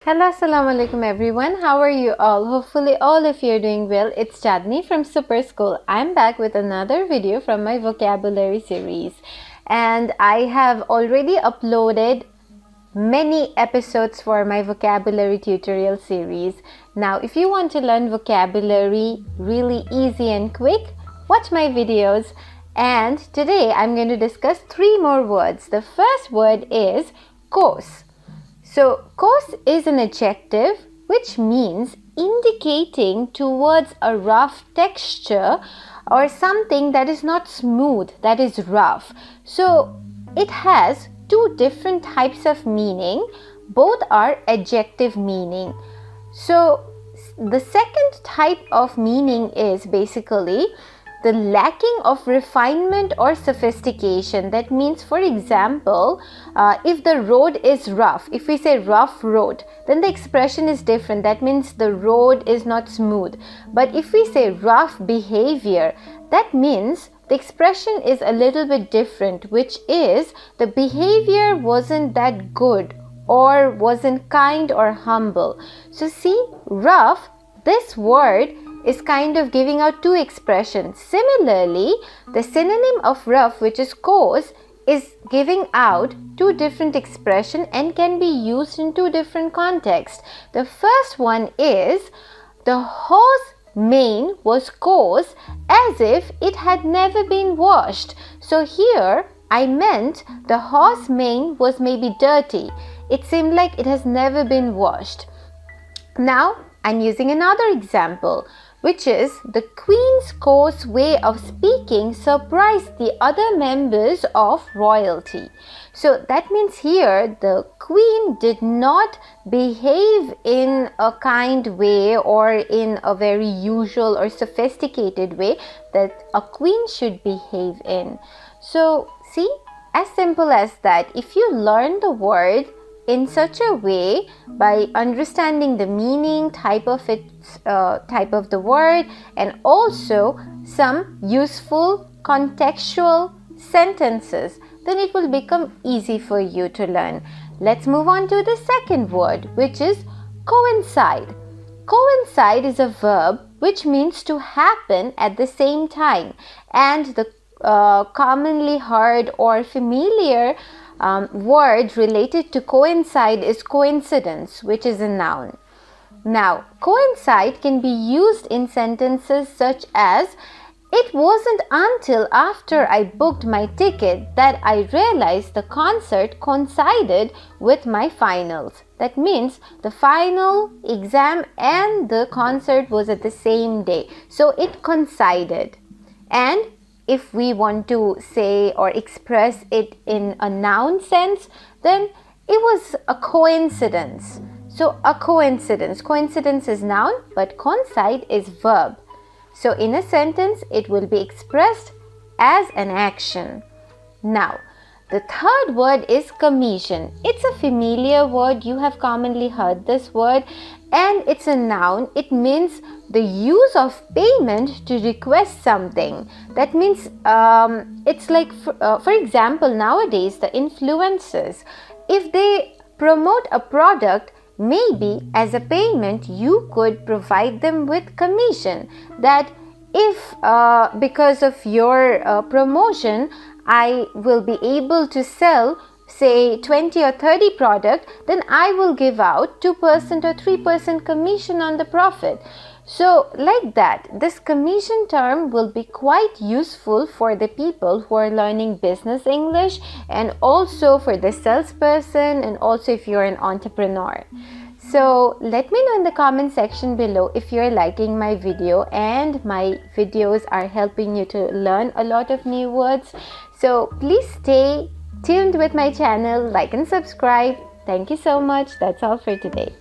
Hello, assalamu alaikum everyone. How are you all? Hopefully all of you are doing well. It's Chandni from Super School. I'm back with another video from my vocabulary series, and I have already uploaded many episodes for my vocabulary tutorial series. Now if you want to learn vocabulary really easy and quick, watch my videos. And today I'm going to discuss 3 more words. The first word is coarse. So, coarse is an adjective which means indicating towards a rough texture or something that is not smooth, that is rough. So, it has 2 different types of meaning. Both are adjective meaning. So, the second type of meaning is basically the lacking of refinement or sophistication. That means, for example, if the road is rough, if we say rough road, then the expression is different. That means the road is not smooth. But if we say rough behavior, that means the expression is a little bit different, which is the behavior wasn't that good or wasn't kind or humble. So see, rough, this word is kind of giving out 2 expressions. Similarly, the synonym of rough, which is coarse, is giving out 2 different expressions and can be used in 2 different contexts. The first one is the horse mane was coarse, as if it had never been washed. So here I meant the horse mane was maybe dirty. It seemed like it has never been washed. Now I'm using another example, which is the Queen's coarse way of speaking surprised the other members of royalty. So that means here the Queen did not behave in a kind way or in a very usual or sophisticated way that a queen should behave in. So see, as simple as that, if you learn the word in such a way by understanding the meaning, type of the word, and also some useful contextual sentences, then it will become easy for you to learn. Let's move on to the second word, which is coincide. Coincide is a verb which means to happen at the same time, and the commonly heard or familiar word related to coincide is coincidence, which is a noun. Now, coincide can be used in sentences such as, it wasn't until after I booked my ticket that I realized the concert coincided with my finals. That means the final exam and the concert was at the same day. So it coincided. And if we want to say or express it in a noun sense, then it was a coincidence. So a coincidence. Coincidence is noun, but coincide is verb. So in a sentence, it will be expressed as an action. Now, the third word is commission. It's a familiar word. You have commonly heard this word, and it's a noun. It means the use of payment to request something. That means it's like, for example, nowadays the influencers, if they promote a product, maybe as a payment you could provide them with commission, that if because of your promotion I will be able to sell say 20 or 30 product, then I will give out 2% or 3% commission on the profit. So like that, this commission term will be quite useful for the people who are learning business English, and also for the salesperson, and also if you're an entrepreneur. So let me know in the comment section below if you're liking my video and my videos are helping you to learn a lot of new words. So please stay tuned with my channel, like and subscribe. Thank you so much. That's all for today.